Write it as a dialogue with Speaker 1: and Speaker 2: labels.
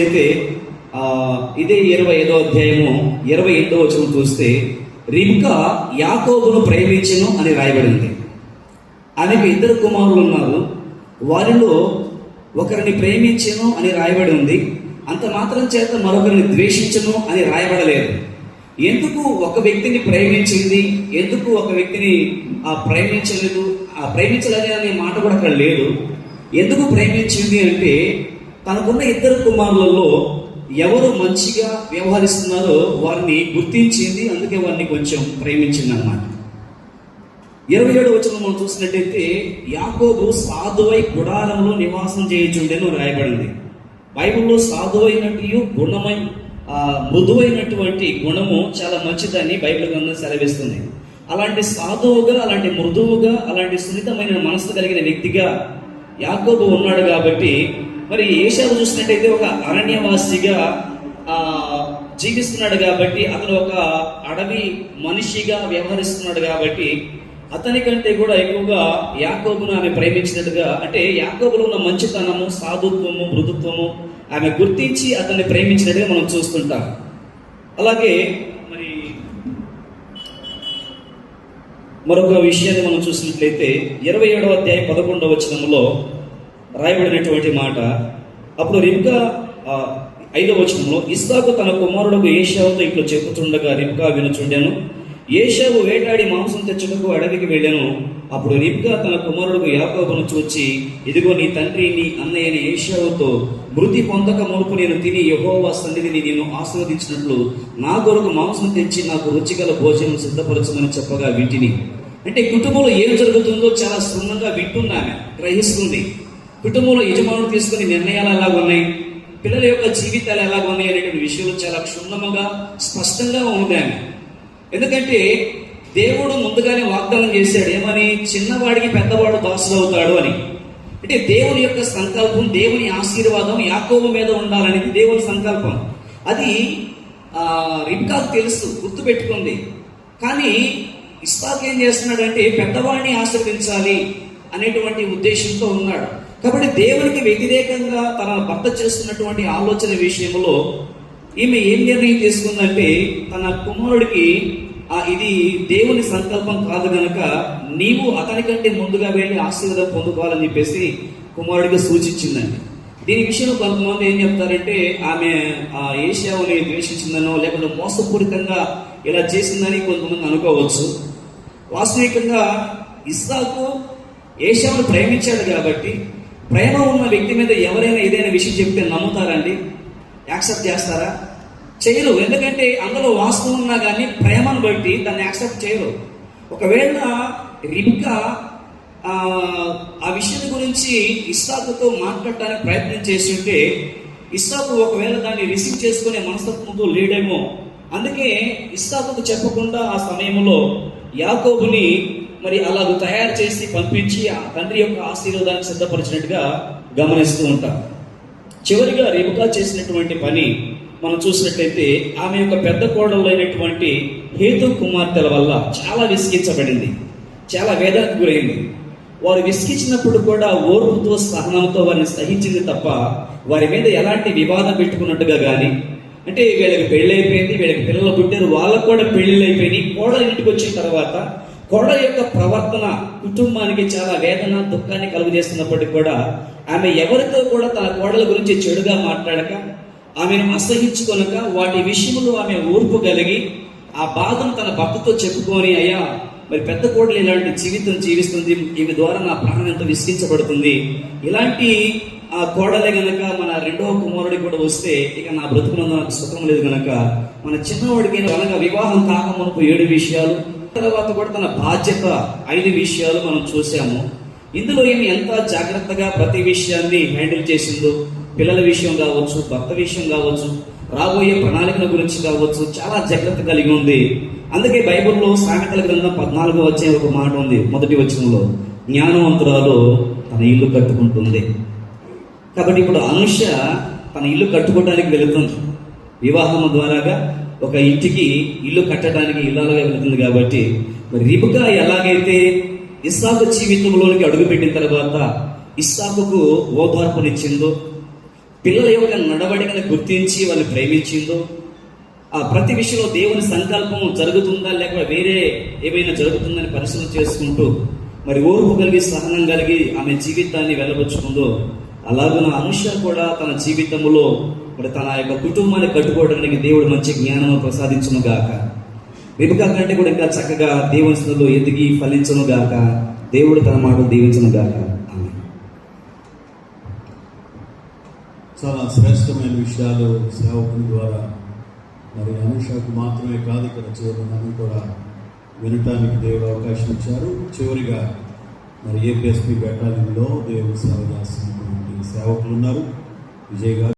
Speaker 1: అయితే ఇదే 25వ అధ్యాయము 28వ వచనం చూస్తే రిబ్కా యాకోబును ప్రేమించెను అని రాయబడింది. ఆమెకు 2 కుమారులు ఉన్నారు. వారిలో ఒకరిని ప్రేమించెను అని రాయబడి ఉంది. అంత మాత్రం చేత మరొకరిని ద్వేషించను అని రాయబడలేదు. ఎందుకు ఒక వ్యక్తిని ప్రేమించింది, ఎందుకు ఒక వ్యక్తిని ప్రేమించలేదు, ప్రేమించలేదు అనే మాట కూడా అక్కడ లేదు. ఎందుకు ప్రేమించింది అంటే తనకున్న 2 కుమారులలో ఎవరు మంచిగా వ్యవహరిస్తున్నారో వారిని గుర్తించింది, అందుకే వారిని కొంచెం ప్రేమించింది అన్నమాట. 27వ వచనం మనం చూసినట్టయితే యాకోబు సాధువై గుడారంలో నివాసం చేయుచుండెను రాయబడింది. బైబిల్లో సాధువైనట్టు మృదువైనటువంటి గుణము చాలా మంచిదని బైబిల్ గ్రంథం సెలవిస్తుంది. అలాంటి సాధువుగా, అలాంటి మృదువుగా, అలాంటి సున్నితమైన మనసు కలిగిన వ్యక్తిగా యాకోబు ఉన్నాడు. కాబట్టి మరి ఏశావు చూసినట్టయితే ఒక అరణ్యవాసిగా జీవిస్తున్నాడు. కాబట్టి అతను ఒక అడవి మనిషిగా వ్యవహరిస్తున్నాడు. కాబట్టి అతని కంటే కూడా ఎక్కువగా యాకోబును ఆమె ప్రేమించినట్టుగా, అంటే యాకోబులో ఉన్న మంచితనము, సాధుత్వము, మృదుత్వము ఆమె గుర్తించి అతన్ని ప్రేమించినట్టుగా మనం చూస్తుంటాం. అలాగే మరి మరొక విషయాన్ని మనం చూసినట్లయితే 27వ అధ్యాయం 11వ వచనంలో రాయబడినటువంటి మాట, అప్పుడు రిబ్కా 5వ వచనంలో ఇస్సాకు తన కుమారుడు ఏశావుతో ఇట్లా చెప్పుతుండగా రిబ్కా వినుచుండెను. ఏశావు వేటాడి మాంసం తెచ్చుటకు అడవికి వెళ్ళాను. అప్పుడు రిబ్కా తన కుమారుడు యాకోబును చూచి, ఇదిగో నీ తండ్రి నీ అన్నయ్య ఏశావుతో మృతి పొందక మునుపు నేను తిని యెహోవా సన్నిధిని నేను ఆశీర్వదించినట్లు నా కొరకు మాంసం తెచ్చి నాకు రుచిగల భోజనం సిద్ధపరచమని చెప్పగా వింటిని. అంటే కుటుంబంలో ఏం జరుగుతుందో చాలా క్షుణ్ణంగా వింటున్నామె, గ్రహిస్తుంది. కుటుంబంలో యజమానులు తీసుకునే నిర్ణయాలు ఎలాగ ఉన్నాయి, పిల్లల యొక్క జీవితాలు ఎలాగ ఉన్నాయి అనేటువంటి విషయంలో చాలా క్షుణ్ణముగా స్పష్టంగా ఉందామె. ఎందుకంటే దేవుడు ముందుగానే వాగ్దానం చేశాడు, ఏమని? చిన్నవాడికి పెద్దవాడు దాసుడు అవుతాడు అని. అంటే దేవుని యొక్క సంకల్పం, దేవుని ఆశీర్వాదం యాకోబు మీద ఉండాలనేది దేవుని సంకల్పం. అది రిబ్కాకు తెలుసు, గుర్తుపెట్టుకుంది. కానీ ఇస్సాకు ఏం చేస్తున్నాడంటే పెద్దవాడిని ఆశీర్వదించాలి అనేటువంటి ఉద్దేశంతో ఉన్నాడు. కాబట్టి దేవునికి వ్యతిరేకంగా తన భర్త చేస్తున్నటువంటి ఆలోచన విషయంలో ఈమె ఏం నిర్ణయం తీసుకుందంటే తన కుమారుడికి ఇది దేవుని సంకల్పం కాదు గనక నీవు అతని కంటే ముందుగా వెళ్ళి ఆశీర్వాదం పొందుకోవాలని చెప్పేసి కుమారుడికి సూచించిందండి. దీని విషయంలో కొంతమంది ఏం చెప్తారంటే ఆమె ఏశావుని ద్వేషించిందనో లేకపోతే మోసపూరితంగా ఇలా చేసిందని కొంతమంది అనుకోవచ్చు. వాస్తవికంగా ఇస్సాకు ఏశావును ప్రేమించాడు కాబట్టి ప్రేమ ఉన్న వ్యక్తి మీద ఎవరైనా ఏదైనా విషయం చెప్తే నమ్ముతారండి? యాక్సెప్ట్ చేస్తారా? చేయరు. ఎందుకంటే అందులో వాస్తవం ఉన్నా కానీ ప్రేమను బట్టి దాన్ని యాక్సెప్ట్ చేయరు. ఒకవేళ రిబ్కా ఆ విషయం గురించి ఇస్సాకుతో మాట్లాడటానికి ప్రయత్నం చేసి ఉంటే ఇస్సాకు ఒకవేళ దాన్ని రిసీవ్ చేసుకునే మనస్తత్వంతో లేడేమో. అందుకే ఇస్సాకుకు చెప్పకుండా ఆ సమయంలో యాకోబుని మరి అలాగ తయారు చేసి పంపించి ఆ తండ్రి యొక్క ఆశీర్వాదాన్ని సిద్ధపరిచినట్టుగా గమనిస్తూ ఉంటాం. చివరిగా రిబ్కా చేసినటువంటి పని మనం చూసినట్లయితే ఆమె యొక్క పెద్ద కోడలు అయినటువంటి హేతు కుమార్తెల వల్ల చాలా విసిగించబడింది, చాలా వేదనకు గురైంది. వారు విసిగించినప్పుడు కూడా ఓర్పుతో సహనంతో వారిని సహించింది తప్ప వారి మీద ఎలాంటి వివాదం పెట్టుకున్నట్టుగా కానీ, అంటే వీళ్ళకి పెళ్ళి అయిపోయింది, వీళ్ళకి పిల్లలు పుట్టారు, వాళ్ళకు కూడా పెళ్ళిళ్ళు అయిపోయినాయి. కోడలు ఇంటికి వచ్చిన తర్వాత కోడల యొక్క ప్రవర్తన కుటుంబానికి చాలా వేదన, దుఃఖాన్ని కలుగజేస్తున్నప్పటికీ కూడా ఆమె ఎవరితో కూడా తన కోడల గురించి చెడుగా మాట్లాడక, ఆమెను అసహించుకొనక, వాటి విషయంలో ఆమె ఓర్పు కలిగి ఆ బాధను తన భర్తతో చెప్పుకొని, అయ్యా మరి పెద్ద కోడలు ఇలాంటి జీవితం జీవిస్తుంది, ఈమె ద్వారా నా ప్రాణం ఎంత విసిగించబడుతుంది, ఇలాంటి ఆ కోడలే గనక మన 2వ కుమారుడికి కూడా వస్తే ఇక నా బ్రతుకునందు నాకు సుఖం లేదు గనక మన చిన్నవాడికి అనగా వివాహం కాకమునుపు 7 విషయాలు, తర్వాత కూడా తన బాధ్యత 5 విషయాలు మనం చూసాము. ఇందులో ఏమి ఎంత జాగ్రత్తగా ప్రతి విషయాన్ని హ్యాండిల్ చేసిందో, పిల్లల విషయం కావచ్చు, భర్త విషయం కావచ్చు, రాబోయే ప్రణాళికల గురించి కావచ్చు, చాలా జాగ్రత్త కలిగి ఉంది. అందుకే బైబిల్లో సామెతల గ్రంథం 14వ అధ్యాయం ఒక మాట ఉంది, మొదటి వచనంలో, జ్ఞానవంతురాలు తన ఇల్లు కట్టుకుంటుంది. కాబట్టి ఇప్పుడు అనుష తన ఇల్లు కట్టుకోవడానికి వెళుతుంది. వివాహం ద్వారాగా ఒక ఇంటికి ఇల్లు కట్టడానికి ఇల్లాలుగా వెళుతుంది. కాబట్టి మరి రిబ్కా ఎలాగైతే ఇస్సాకు జీవితంలోనికి అడుగుపెట్టిన తర్వాత ఇస్సాకుకు ఓదార్పునిచ్చిందో, పిల్లల యొక్క నడవడికను గుర్తించి వాళ్ళని ప్రేమించిందో, ఆ ప్రతి విషయంలో దేవుని సంకల్పం జరుగుతుందా లేక వేరే ఏమైనా జరుగుతుందని పరిశీలన చేసుకుంటూ మరి ఓర్పు కలిగి సహనం కలిగి ఆమె జీవితాన్ని వెళ్ళబుచ్చుకుందో, అలాగే అనుష కూడా తన జీవితంలో మరి తన యొక్క కుటుంబాన్ని కట్టుకోవడానికి దేవుడు మంచి జ్ఞానం ప్రసాదించును గాక. రిబకా కంటే కూడా ఇంకా చక్కగా దేవుని సన్నిధిలో ఎదిగి ఫలించును గాక. దేవుడు తన మాటలు దీవించును గాక. ఆమేన్.
Speaker 2: చాలా శ్రేష్టమైన విషయాలు సేవకుని ద్వారా మరి అనుషకు మాత్రమే కాదు, ఇక్కడ చేరున్నాను కూడా వినటానికి దేవుడు అవకాశం ఇచ్చారు. చివరిగా మరి ఏపీఎస్పీ బెటాలియన్లో దేవుడు సేవ చేస్తున్నటువంటి సేవకులు ఉన్నారు. విజయ్ గారు